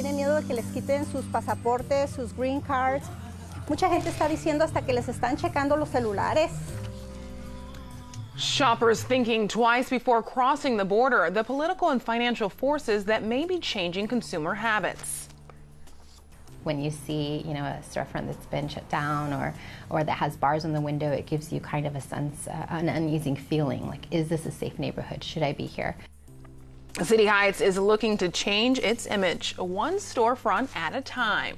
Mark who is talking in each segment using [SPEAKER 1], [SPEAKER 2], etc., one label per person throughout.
[SPEAKER 1] Tienen miedo de que les quiten sus pasaportes, sus green cards. Mucha gente está diciendo hasta que les están checando los celulares.
[SPEAKER 2] Shoppers thinking twice before crossing the border, the political and financial forces that may be changing consumer habits.
[SPEAKER 3] When you see, a storefront that's been shut down or that has bars on the window, it gives you kind of a sense, an uneasy feeling, like, is this a safe neighborhood? Should I be here?
[SPEAKER 2] City Heights is looking to change its image, one storefront at a time.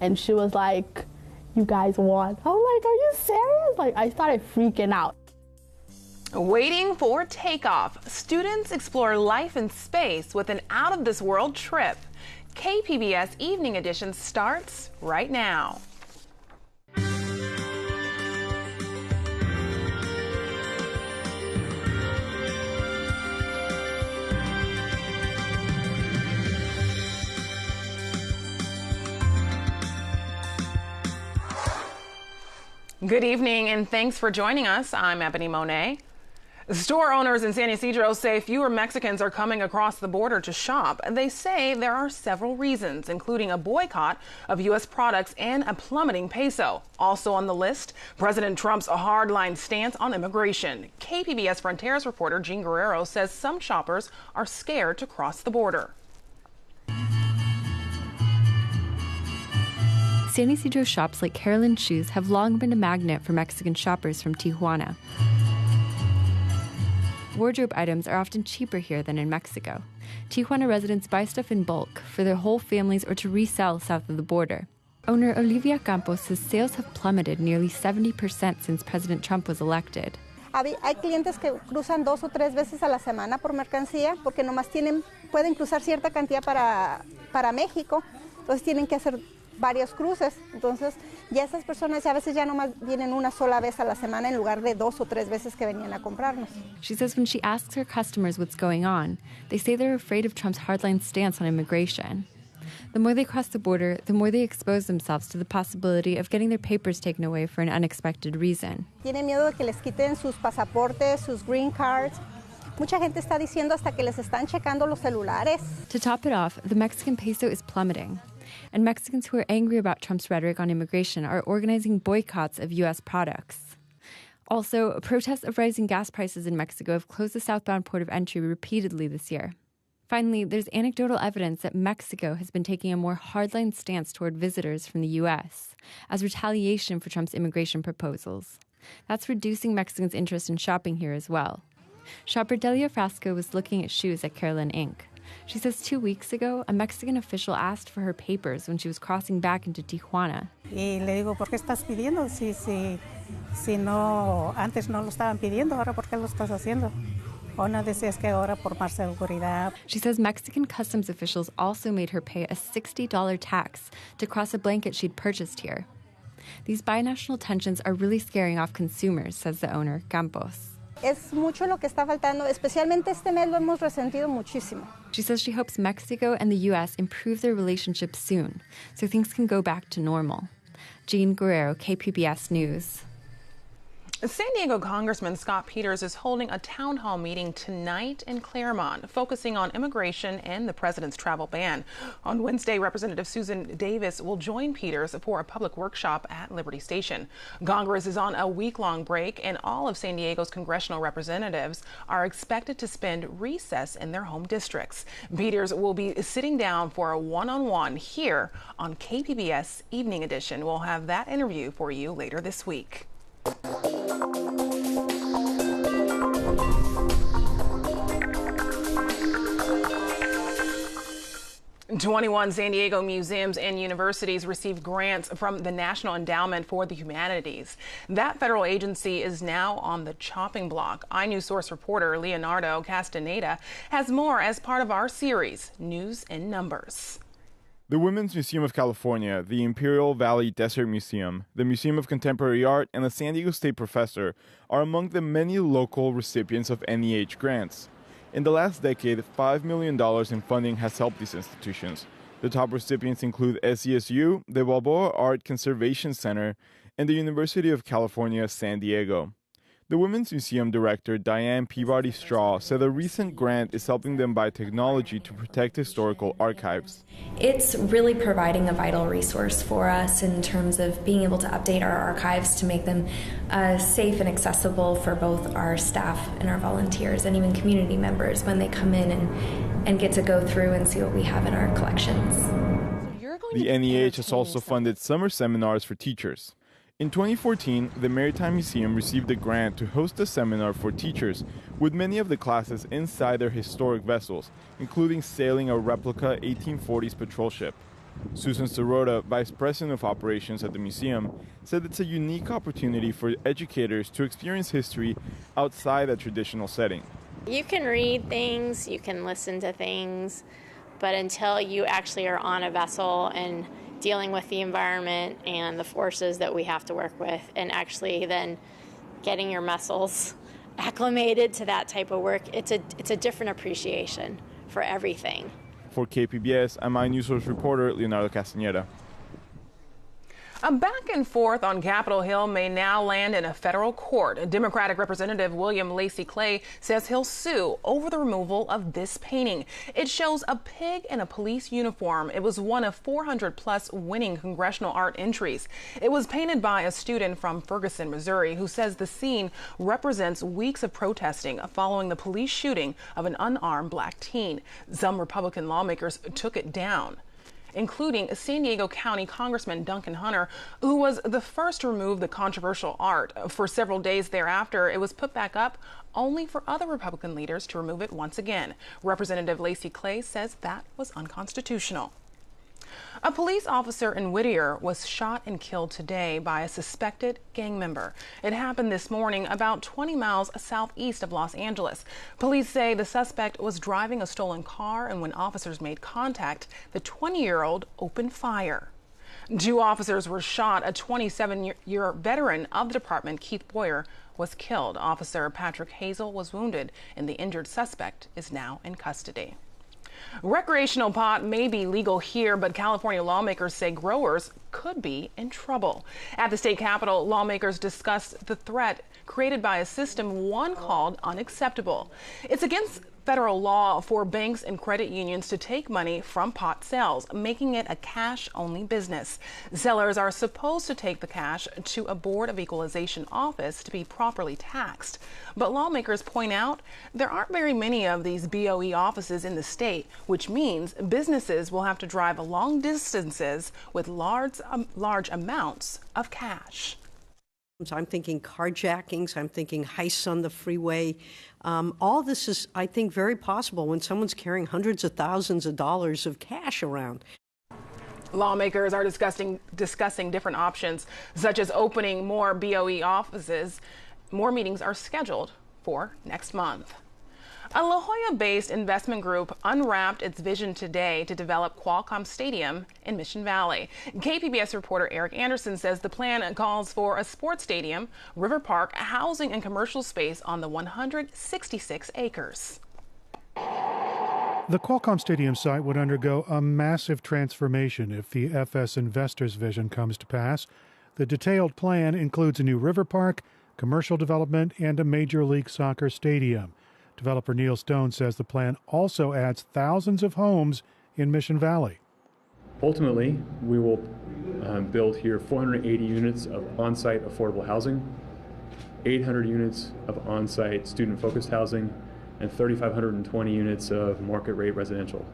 [SPEAKER 4] And she was like, "You guys won." I'm like, "Are you serious?" Like, I started freaking out.
[SPEAKER 2] Waiting for takeoff, students explore life in space with an out-of-this-world trip. KPBS Evening Edition starts right now. Good evening and thanks for joining us. I'm Ebony Monet. Store owners in San Ysidro say fewer Mexicans are coming across the border to shop. They say there are several reasons, including a boycott of U.S. products and a plummeting peso. Also on the list, President Trump's hardline stance on immigration. KPBS Fronteras reporter Jean Guerrero says some shoppers are scared to cross the border.
[SPEAKER 5] San Ysidro shops like Carolyn Shoes have long been a magnet for Mexican shoppers from Tijuana. Wardrobe items are often cheaper here than in Mexico. Tijuana residents buy stuff in bulk for their whole families or to resell south of the border. Owner Olivia Campos says sales have plummeted nearly 70% since President Trump was elected.
[SPEAKER 1] Hay clientes que cruzan 2 o 3 veces a la semana por mercancía porque nomás pueden cruzar cierta cantidad para México, entonces tienen que hacer varios cruces. Entonces, ya esas personas a veces ya nomás vienen una sola vez a la semana en lugar de 2 o 3 veces que venían a comprarnos.
[SPEAKER 5] She says when she asks her customers what's going on, they say they're afraid of Trump's hardline stance on immigration. The more they cross the border, the more they expose themselves to the possibility of getting their papers taken away for an unexpected reason.
[SPEAKER 1] Tienen miedo de que les quiten sus pasaportes, sus green cards. Mucha gente está diciendo hasta que les están checando los celulares.
[SPEAKER 5] To top it off, the Mexican peso is plummeting. And Mexicans who are angry about Trump's rhetoric on immigration are organizing boycotts of U.S. products. Also, protests of rising gas prices in Mexico have closed the southbound port of entry repeatedly this year. Finally, there's anecdotal evidence that Mexico has been taking a more hardline stance toward visitors from the U.S. as retaliation for Trump's immigration proposals. That's reducing Mexicans' interest in shopping here as well. Shopper Delia Frasco was looking at shoes at Carolyn Inc. She says 2 weeks ago, a Mexican official asked for her papers when she was crossing back into Tijuana.
[SPEAKER 6] Y le digo, ¿por qué estás pidiendo? Si no, antes no lo estaban pidiendo, ahora ¿por qué lo estás haciendo? O no decías que ahora por más seguridad.
[SPEAKER 5] She says Mexican customs officials also made her pay a $60 tax to cross a blanket she'd purchased here. These binational tensions are really scaring off consumers, says the owner, Campos.
[SPEAKER 1] Es mucho lo que está faltando, especialmente este mes lo hemos resentido muchísimo.
[SPEAKER 5] She says she hopes Mexico and the U.S. improve their relationship soon, so things can go back to normal. Jean Guerrero, KPBS News.
[SPEAKER 2] San Diego Congressman Scott Peters is holding a town hall meeting tonight in Claremont, focusing on immigration and the president's travel ban. On Wednesday, Representative Susan Davis will join Peters for a public workshop at Liberty Station. Congress is on a week-long break, and all of San Diego's congressional representatives are expected to spend recess in their home districts. Peters will be sitting down for a one-on-one here on KPBS Evening Edition. We'll have that interview for you later this week. 21 San Diego museums and universities received grants from the National Endowment for the Humanities. That federal agency is now on the chopping block. iNews Source reporter Leonardo Castaneda has more as part of our series, News in Numbers.
[SPEAKER 7] The Women's Museum of California, the Imperial Valley Desert Museum, the Museum of Contemporary Art, and the San Diego State Professor are among the many local recipients of NEH grants. In the last decade, $5 million in funding has helped these institutions. The top recipients include SDSU, the Balboa Art Conservation Center, and the University of California, San Diego. The Women's Museum director, Diane Peabody Straw, said a recent grant is helping them buy technology to protect historical archives.
[SPEAKER 8] It's really providing a vital resource for us in terms of being able to update our archives to make them safe and accessible for both our staff and our volunteers and even community members when they come in and get to go through and see what we have in our collections.
[SPEAKER 7] The NEH has also funded summer seminars for teachers. In 2014, the Maritime Museum received a grant to host a seminar for teachers with many of the classes inside their historic vessels, including sailing a replica 1840s patrol ship. Susan Sirota, Vice President of Operations at the museum, said it's a unique opportunity for educators to experience history outside a traditional setting.
[SPEAKER 9] You can read things, you can listen to things, but until you actually are on a vessel and dealing with the environment and the forces that we have to work with, and actually then getting your muscles acclimated to that type of work, it's a different appreciation for everything.
[SPEAKER 7] For KPBS, I'm iNewsSource reporter Leonardo Castañeda.
[SPEAKER 2] A back and forth on Capitol Hill may now land in a federal court. Democratic Representative William Lacey Clay says he'll sue over the removal of this painting. It shows a pig in a police uniform. It was one of 400+ winning congressional art entries. It was painted by a student from Ferguson, Missouri, who says the scene represents weeks of protesting following the police shooting of an unarmed black teen. Some Republican lawmakers took it down, including San Diego County Congressman Duncan Hunter, who was the first to remove the controversial art. For several days thereafter, it was put back up, only for other Republican leaders to remove it once again. Representative Lacey Clay says that was unconstitutional. A police officer in Whittier was shot and killed today by a suspected gang member. It happened this morning about 20 miles southeast of Los Angeles. Police say the suspect was driving a stolen car, and when officers made contact, the 20-year-old opened fire. 2 officers were shot. A 27-year veteran of the department, Keith Boyer, was killed. Officer Patrick Hazel was wounded, and the injured suspect is now in custody. Recreational pot may be legal here, but California lawmakers say growers could be in trouble. At the state capitol, lawmakers discussed the threat created by a system one called unacceptable. It's against federal law for banks and credit unions to take money from pot sales, making it a cash-only business. Sellers are supposed to take the cash to a Board of Equalization office to be properly taxed. But lawmakers point out there aren't very many of these BOE offices in the state, which means businesses will have to drive long distances with large amounts of cash.
[SPEAKER 10] I'm thinking carjackings, I'm thinking heists on the freeway. All this is, I think, very possible when someone's carrying hundreds of thousands of dollars of cash around.
[SPEAKER 2] Lawmakers are discussing different options, such as opening more BOE offices. More meetings are scheduled for next month. A La Jolla-based investment group unwrapped its vision today to develop Qualcomm Stadium in Mission Valley. KPBS reporter Eric Anderson says the plan calls for a sports stadium, river park, housing, and commercial space on the 166 acres.
[SPEAKER 11] The Qualcomm Stadium site would undergo a massive transformation if the FS Investors vision comes to pass. The detailed plan includes a new river park, commercial development, and a Major League Soccer stadium. Developer Neil Stone says the plan also adds thousands of homes in Mission Valley.
[SPEAKER 12] Ultimately, we will build here 480 units of on-site affordable housing, 800 units of on-site student-focused housing, and 3,520 units of market-rate residential.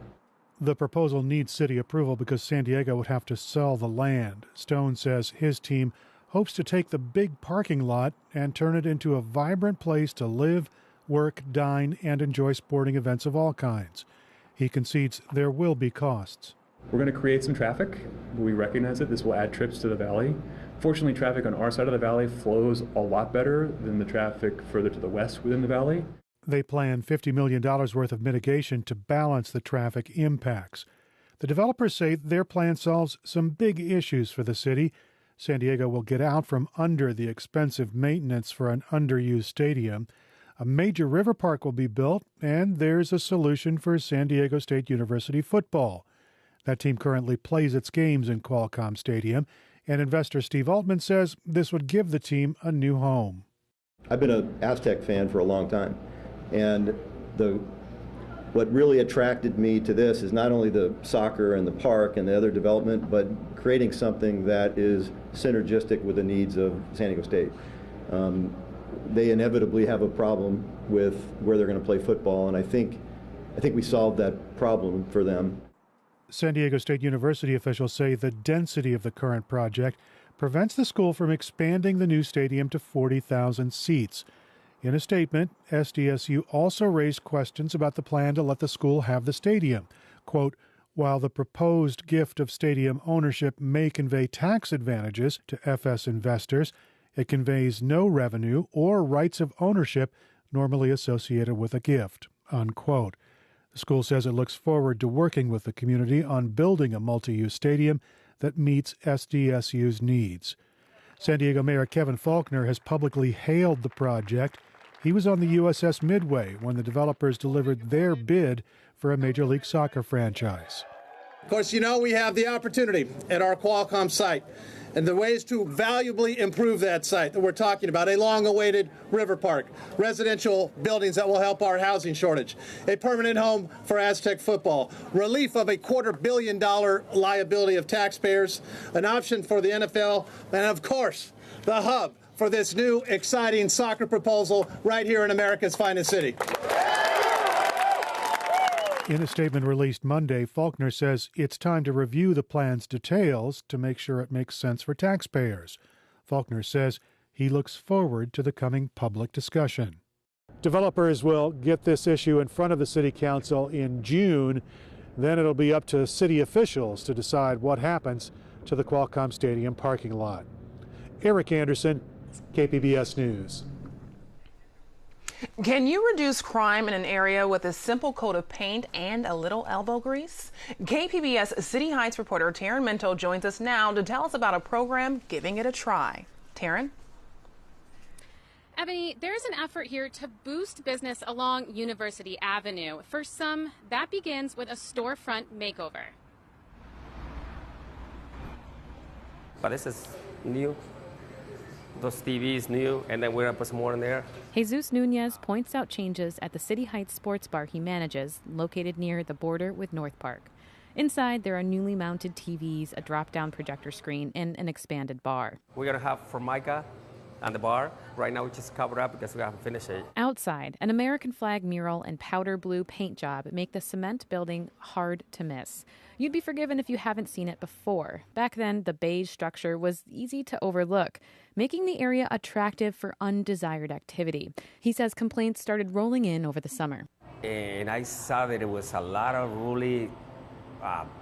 [SPEAKER 11] The proposal needs city approval because San Diego would have to sell the land. Stone says his team hopes to take the big parking lot and turn it into a vibrant place to live, work, dine, and enjoy sporting events of all kinds. He concedes there will be costs.
[SPEAKER 12] We're going to create some traffic. We recognize it. This will add trips to the valley. Fortunately, traffic on our side of the valley flows a lot better than the traffic further to the west within the valley.
[SPEAKER 11] They plan $50 million worth of mitigation to balance the traffic impacts. The developers say their plan solves some big issues for the city. San Diego will get out from under the expensive maintenance for an underused stadium. A major river park will be built, and there's a solution for San Diego State University football. That team currently plays its games in Qualcomm Stadium, and investor Steve Altman says this would give the team a new home.
[SPEAKER 13] I've been an Aztec fan for a long time, and what really attracted me to this is not only the soccer and the park and the other development, but creating something that is synergistic with the needs of San Diego State. They inevitably have a problem with where they're going to play football, and I think we solved that problem for them.
[SPEAKER 11] San Diego State University officials say the density of the current project prevents the school from expanding the new stadium to 40,000 seats. In a statement, SDSU also raised questions about the plan to let the school have the stadium. Quote, while the proposed gift of stadium ownership may convey tax advantages to FS investors, it conveys no revenue or rights of ownership normally associated with a gift, unquote. The school says it looks forward to working with the community on building a multi-use stadium that meets SDSU's needs. San Diego Mayor Kevin Faulconer has publicly hailed the project. He was on the USS Midway when the developers delivered their bid for a Major League Soccer franchise.
[SPEAKER 14] Of course, you know we have the opportunity at our Qualcomm site and the ways to valuably improve that site that we're talking about, a long-awaited river park, residential buildings that will help our housing shortage, a permanent home for Aztec football, relief of a $250 million liability of taxpayers, an option for the NFL, and of course, the hub for this new exciting soccer proposal right here in America's finest city.
[SPEAKER 11] In a statement released Monday, Faulconer says it's time to review the plan's details to make sure it makes sense for taxpayers. Faulconer says he looks forward to the coming public discussion. Developers will get this issue in front of the City Council in June. Then it'll be up to city officials to decide what happens to the Qualcomm Stadium parking lot. Eric Anderson, KPBS News.
[SPEAKER 2] Can you reduce crime in an area with a simple coat of paint and a little elbow grease? KPBS City Heights reporter Taryn Minto joins us now to tell us about a program giving it a try. Taryn?
[SPEAKER 15] Ebony, there's an effort here to boost business along University Avenue. For some, that begins with a storefront makeover.
[SPEAKER 16] But this is new. Those TVs new, and then we're going to put some more in there.
[SPEAKER 17] Jesus Nunez points out changes at the City Heights sports bar he manages, located near the border with North Park. Inside, there are newly mounted TVs, a drop-down projector screen, and an expanded bar.
[SPEAKER 16] We're going to have Formica on the bar. Right now, we just cover up because we haven't finished it.
[SPEAKER 17] Outside, an American flag mural and powder blue paint job make the cement building hard to miss. You'd be forgiven if you haven't seen it before. Back then, the beige structure was easy to overlook, making the area attractive for undesired activity. He says complaints started rolling in over the summer.
[SPEAKER 16] And I saw that it was a lot of really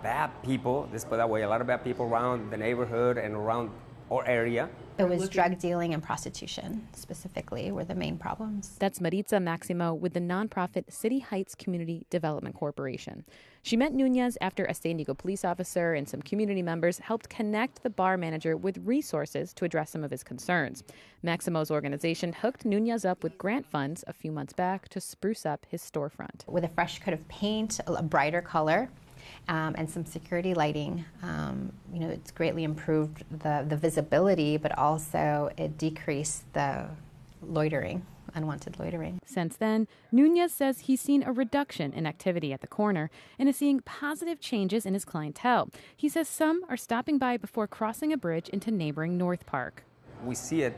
[SPEAKER 16] bad people, let's put it that way, a lot of bad people around the neighborhood and around our area.
[SPEAKER 3] It was drug dealing and prostitution, specifically, were the main problems.
[SPEAKER 17] That's Maritza Maximo with the nonprofit City Heights Community Development Corporation. She met Nunez after a San Diego police officer and some community members helped connect the bar manager with resources to address some of his concerns. Maximo's organization hooked Nunez up with grant funds a few months back to spruce up his storefront.
[SPEAKER 3] With a fresh coat of paint, a brighter color, and some security lighting, it's greatly improved the visibility, but also it decreased the loitering, unwanted loitering.
[SPEAKER 17] Since then, Nunez says he's seen a reduction in activity at the corner and is seeing positive changes in his clientele. He says some are stopping by before crossing a bridge into neighboring North Park.
[SPEAKER 16] We see it,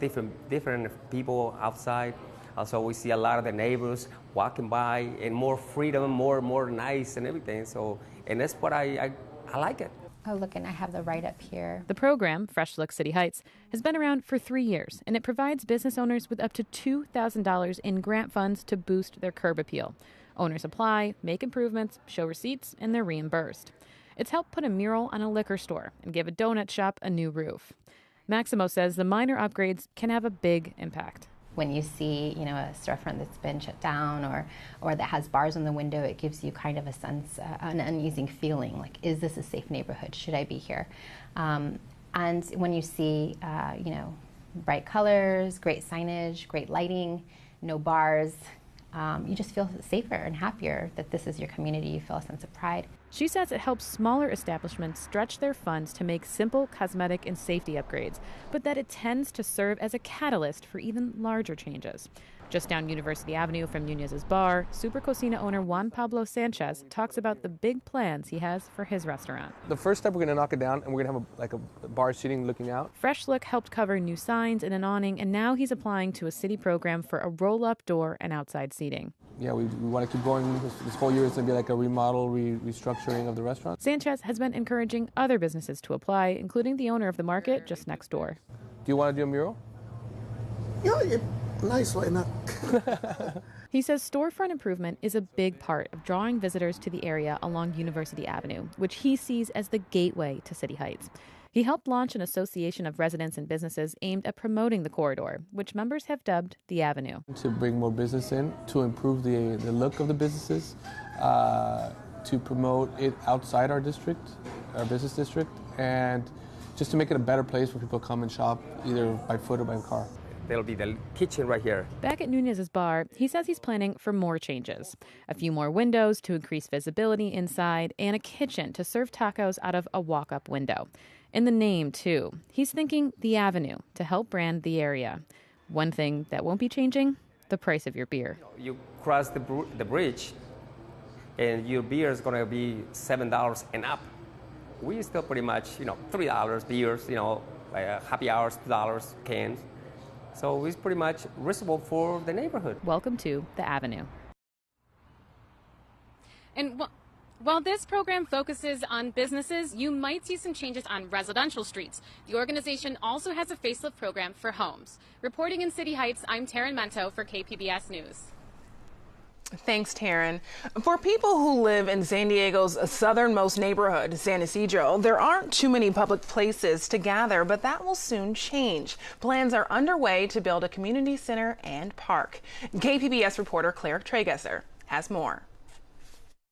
[SPEAKER 16] different people outside. Also, we see a lot of the neighbors walking by and more freedom, more nice and everything. So, and that's what I like it.
[SPEAKER 3] Oh, look, and I have the write-up here.
[SPEAKER 17] The program, Fresh Look City Heights, has been around for 3 years, and it provides business owners with up to $2,000 in grant funds to boost their curb appeal. Owners apply, make improvements, show receipts, and they're reimbursed. It's helped put a mural on a liquor store and give a donut shop a new roof. Maximo says the minor upgrades can have a big impact.
[SPEAKER 3] When you see, a storefront that's been shut down or that has bars on the window, it gives you kind of a sense, an uneasy feeling, like, is this a safe neighborhood? Should I be here? And when you see, bright colors, great signage, great lighting, no bars, you just feel safer and happier that this is your community. You feel a sense of pride.
[SPEAKER 17] She says it helps smaller establishments stretch their funds to make simple cosmetic and safety upgrades, but that it tends to serve as a catalyst for even larger changes. Just down University Avenue from Nunez's bar, Super Cocina owner Juan Pablo Sanchez talks about the big plans he has for his restaurant.
[SPEAKER 18] The first step, we're going to knock it down, and we're going to have a bar seating looking out.
[SPEAKER 17] Fresh Look helped cover new signs and an awning, and now he's applying to a city program for a roll-up door and outside seating.
[SPEAKER 18] Yeah, we want to keep going. This whole year is going to be like a remodel, restructuring of the restaurant.
[SPEAKER 17] Sanchez has been encouraging other businesses to apply, including the owner of the market just next door.
[SPEAKER 18] Do you want to do a mural?
[SPEAKER 19] Yeah, nice, why not?
[SPEAKER 17] He says storefront improvement is a big part of drawing visitors to the area along University Avenue, which he sees as the gateway to City Heights. He helped launch an association of residents and businesses aimed at promoting the corridor, which members have dubbed the Avenue.
[SPEAKER 18] To bring more business in, to improve the look of the businesses, to promote it outside our district, our business district, and just to make it a better place where people come and shop either by foot or by car.
[SPEAKER 16] There'll be the kitchen right here.
[SPEAKER 17] Back at Nunez's bar, he says he's planning for more changes. A few more windows to increase visibility inside, and a kitchen to serve tacos out of a walk-up window. In the name, too, he's thinking the Avenue to help brand the area. One thing that won't be changing, the price of your beer.
[SPEAKER 16] You cross the bridge, and your beer is going to be $7 and up. We still pretty much, $3 beers, happy hours, $2 cans. So it's pretty much reasonable for the neighborhood.
[SPEAKER 17] Welcome to the Avenue.
[SPEAKER 15] And while this program focuses on businesses, you might see some changes on residential streets. The organization also has a facelift program for homes. Reporting in City Heights, I'm Taryn Mento for KPBS News.
[SPEAKER 2] Thanks, Taryn. For people who live in San Diego's southernmost neighborhood, San Ysidro, there aren't too many public places to gather, but that will soon change. Plans are underway to build a community center and park. KPBS reporter Claire Tragesser has more.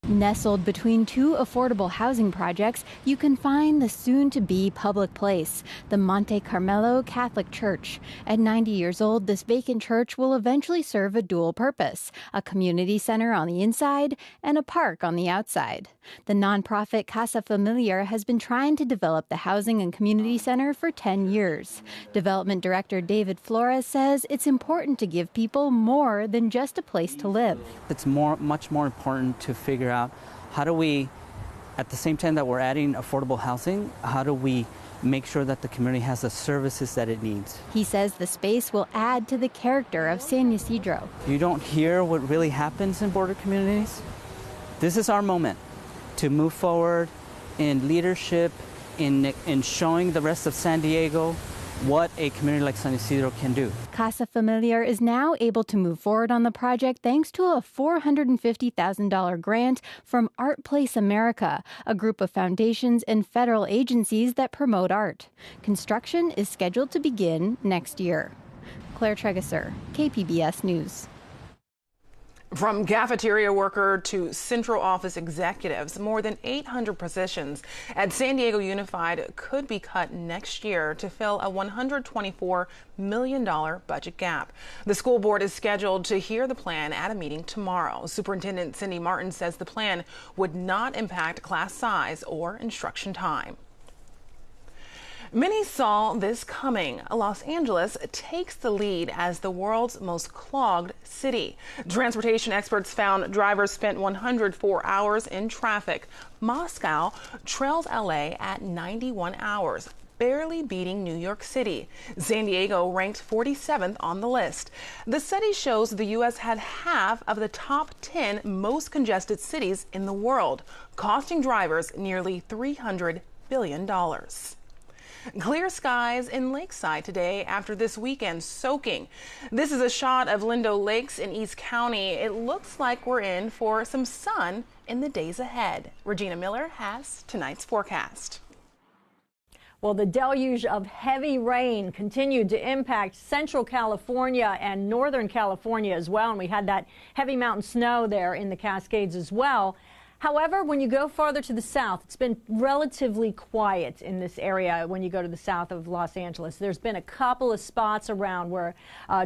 [SPEAKER 20] Nestled between two affordable housing projects, you can find the soon-to-be public place, the Monte Carmelo Catholic Church. At 90 years old, this vacant church will eventually serve a dual purpose, a community center on the inside and a park on the outside. The nonprofit Casa Familiar has been trying to develop the housing and community center for 10 years. Development Director David Flores says it's important to give people more than just a place to live.
[SPEAKER 21] It's much more important to figure out how do we, at the same time that we're adding affordable housing, how do we make sure that the community has the services that it needs.
[SPEAKER 20] He says the space will add to the character of San Ysidro.
[SPEAKER 21] You don't hear what really happens in border communities. This is our moment to move forward in leadership, in showing the rest of San Diego what a community like San Ysidro can do.
[SPEAKER 20] Casa Familiar is now able to move forward on the project thanks to a $450,000 grant from Art Place America, a group of foundations and federal agencies that promote art. Construction is scheduled to begin next year. Claire Tragesser, KPBS News.
[SPEAKER 2] From cafeteria worker to central office executives, more than 800 positions at San Diego Unified could be cut next year to fill a $124 million budget gap. The school board is scheduled to hear the plan at a meeting tomorrow. Superintendent Cindy Martin says the plan would not impact class size or instruction time. Many saw this coming. Los Angeles takes the lead as the world's most clogged city. Transportation experts found drivers spent 104 hours in traffic. Moscow trails LA at 91 hours, barely beating New York City. San Diego ranked 47th on the list. The study shows the U.S. had half of the top 10 most congested cities in the world, costing drivers nearly $300 billion. Clear skies in Lakeside today after this weekend soaking. This is a shot of Lindo Lakes in East County. It looks like we're in for some sun in the days ahead. Regina Miller has tonight's forecast.
[SPEAKER 22] Well, the deluge of heavy rain continued to impact Central California and Northern California as well. And we had that heavy mountain snow there in the Cascades as well. However, when you go farther to the south, it's been relatively quiet in this area when you go to the south of Los Angeles. There's been a couple of spots around where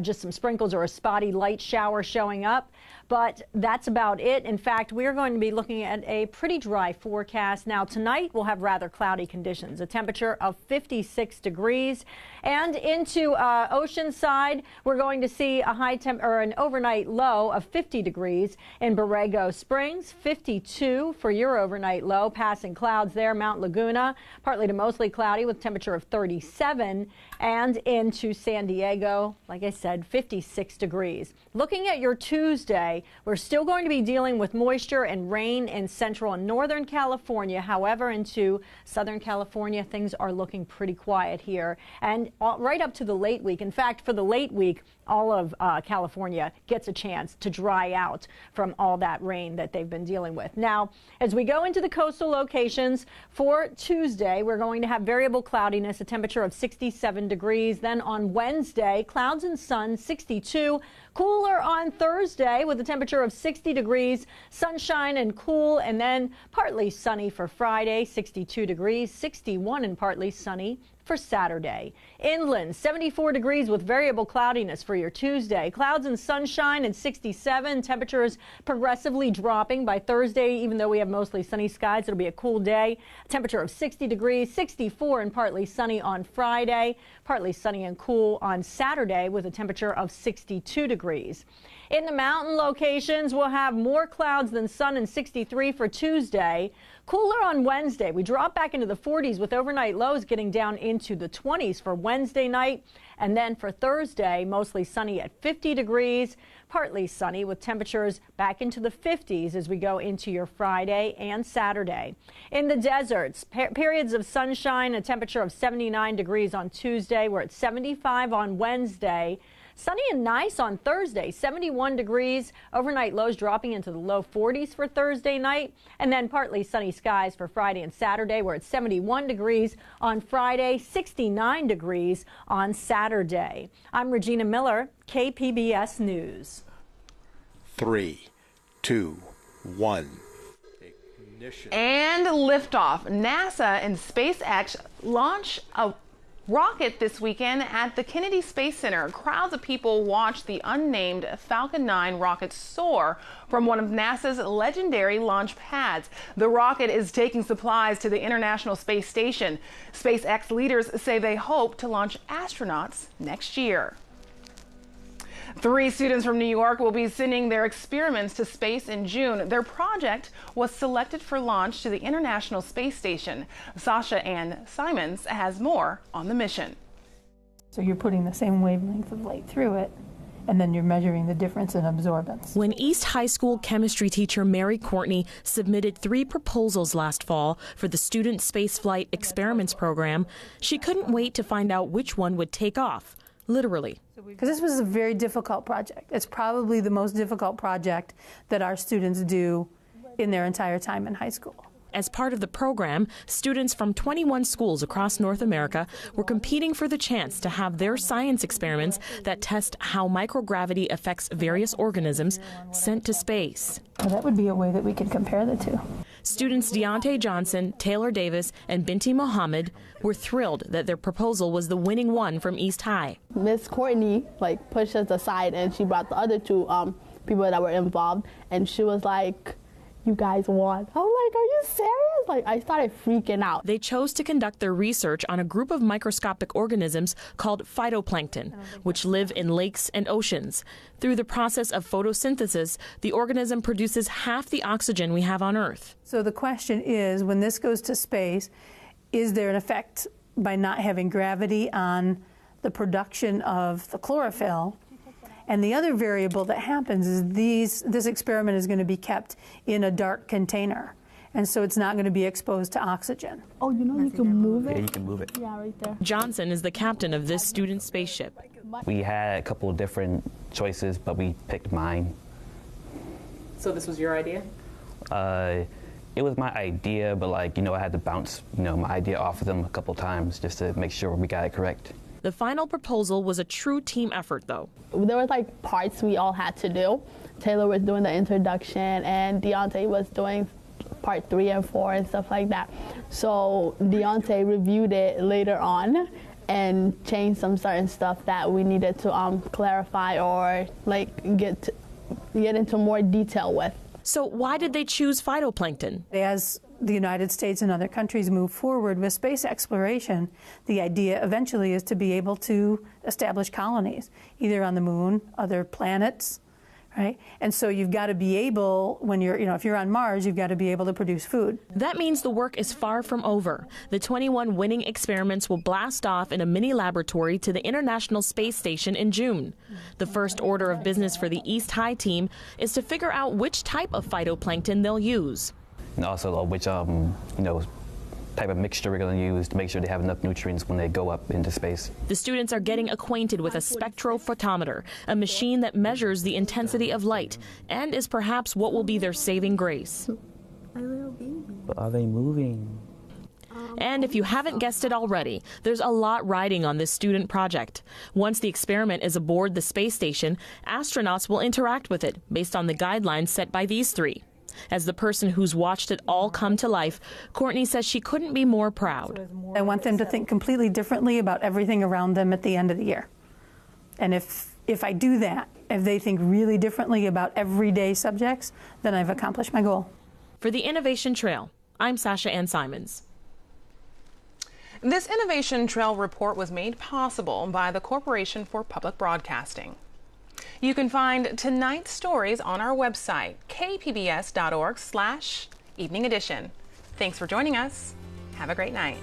[SPEAKER 22] just some sprinkles or a spotty light shower showing up. but that's about it. In fact, we're going to be looking at a pretty dry forecast. Now, tonight we'll have rather cloudy conditions, a temperature of 56 degrees. And into Oceanside, we're going to see a an overnight low of 50 degrees. In Borrego Springs, 52 for your overnight low. Passing clouds there. Mount Laguna, partly to mostly cloudy with temperature of 37. And into San Diego, like I said, 56 degrees. Looking at your Tuesday, we're still going to be dealing with moisture and rain in central and northern California. However, into southern California, things are looking pretty quiet here. And right up to the late week. In fact, for the late week, all of California gets a chance to dry out from all that rain that they've been dealing with. Now, as we go into the coastal locations for Tuesday, we're going to have variable cloudiness, a temperature of 67 degrees. Then on Wednesday, clouds and sun, 62. Cooler on Thursday with a temperature of 60 degrees, sunshine and cool, and then partly sunny for Friday, 62 degrees, 61 and partly sunny for Saturday. Inland, 74 degrees with variable cloudiness for your Tuesday. Clouds and sunshine and 67. Temperatures progressively dropping by Thursday, even though we have mostly sunny skies. It'll be a cool day. Temperature of 60 degrees, 64 and partly sunny on Friday. Partly sunny and cool on Saturday with a temperature of 62 degrees. In the mountain locations, we'll have more clouds than sun and 63 for Tuesday. Cooler on Wednesday. We drop back into the 40s with overnight lows getting down into the 20s for Wednesday night. And then for Thursday, mostly sunny at 50 degrees, partly sunny with temperatures back into the 50s as we go into your Friday and Saturday. In the deserts, periods of sunshine, a temperature of 79 degrees on Tuesday. We're at 75 on Wednesday. Sunny and nice on Thursday, 71 degrees. Overnight lows dropping into the low 40s for Thursday night. And then partly sunny skies for Friday and Saturday. We're at 71 degrees on Friday, 69 degrees on Saturday. I'm Regina Miller, KPBS News.
[SPEAKER 4] 3, 2, 1. Ignition.
[SPEAKER 2] And liftoff. NASA and SpaceX launch a rocket this weekend at the Kennedy Space Center. Crowds of people watched the unnamed Falcon 9 rocket soar from one of NASA's legendary launch pads. The rocket is taking supplies to the International Space Station. SpaceX leaders say they hope to launch astronauts next year. 3 students from New York will be sending their experiments to space in June. Their project was selected for launch to the International Space Station. Sasha Ann Simons has more on the mission.
[SPEAKER 6] So you're putting the same wavelength of light through it, and then you're measuring the difference in absorbance.
[SPEAKER 23] When East High School chemistry teacher Mary Courtney submitted 3 proposals last fall for the Student Spaceflight Experiments program, she couldn't wait to find out which one would take off. Literally.
[SPEAKER 6] Because this was a very difficult project. It's probably the most difficult project that our students do in their entire time in high school.
[SPEAKER 23] As part of the program, students from 21 schools across North America were competing for the chance to have their science experiments that test how microgravity affects various organisms sent to space.
[SPEAKER 6] Well, that would be a way that we could compare the two.
[SPEAKER 23] Students Deontay Johnson, Taylor Davis, and Binti Mohammed were thrilled that their proposal was the winning one from East High.
[SPEAKER 24] Miss Courtney pushed us aside, and she brought the other 2 people that were involved, and she was like, "You guys won." I was like, "Are you serious?" I started freaking out.
[SPEAKER 23] They chose to conduct their research on a group of microscopic organisms called phytoplankton, which live in lakes and oceans. Through the process of photosynthesis, the organism produces half the oxygen we have on Earth.
[SPEAKER 6] So the question is, when this goes to space, is there an effect by not having gravity on the production of the chlorophyll? And the other variable that happens is this experiment is going to be kept in a dark container. And so it's not going to be exposed to oxygen.
[SPEAKER 24] Oh, you know you can move it?
[SPEAKER 4] Yeah, you can move it.
[SPEAKER 24] Yeah, right there.
[SPEAKER 23] Johnson is the captain of this student spaceship.
[SPEAKER 25] We had a couple of different choices, but we picked mine.
[SPEAKER 17] So this was your idea?
[SPEAKER 25] It was my idea, but I had to bounce, my idea off of them a couple times just to make sure we got it correct.
[SPEAKER 23] The final proposal was a true team effort, though.
[SPEAKER 24] There was parts we all had to do. Taylor was doing the introduction, and Deontay was doing part 3 and 4 and stuff like that. So Deontay reviewed it later on and changed some certain stuff that we needed to clarify or get into more detail with.
[SPEAKER 23] So why did they choose phytoplankton?
[SPEAKER 6] As the United States and other countries move forward with space exploration, the idea eventually is to be able to establish colonies, either on the moon, other planets, right? And so you've got to be able, when you're, if you're on Mars, you've got to be able to produce food.
[SPEAKER 23] That means the work is far from over. The 21 winning experiments will blast off in a mini laboratory to the International Space Station in June. The first order of business for the East High team is to figure out which type of phytoplankton they'll use.
[SPEAKER 25] And also which type of mixture we're going to use to make sure they have enough nutrients when they go up into space.
[SPEAKER 23] The students are getting acquainted with a spectrophotometer, a machine that measures the intensity of light and is perhaps what will be their saving grace.
[SPEAKER 25] But are they moving?
[SPEAKER 23] And if you haven't guessed it already, there's a lot riding on this student project. Once the experiment is aboard the space station, astronauts will interact with it based on the guidelines set by these three. As the person who's watched it all come to life, Courtney says she couldn't be more proud.
[SPEAKER 6] I want them to think completely differently about everything around them at the end of the year. And if I do that, if they think really differently about everyday subjects, then I've accomplished my goal.
[SPEAKER 23] For the Innovation Trail, I'm Sasha Ann Simons.
[SPEAKER 2] This Innovation Trail report was made possible by the Corporation for Public Broadcasting. You can find tonight's stories on our website, kpbs.org/evening edition. Thanks for joining us. Have a great night.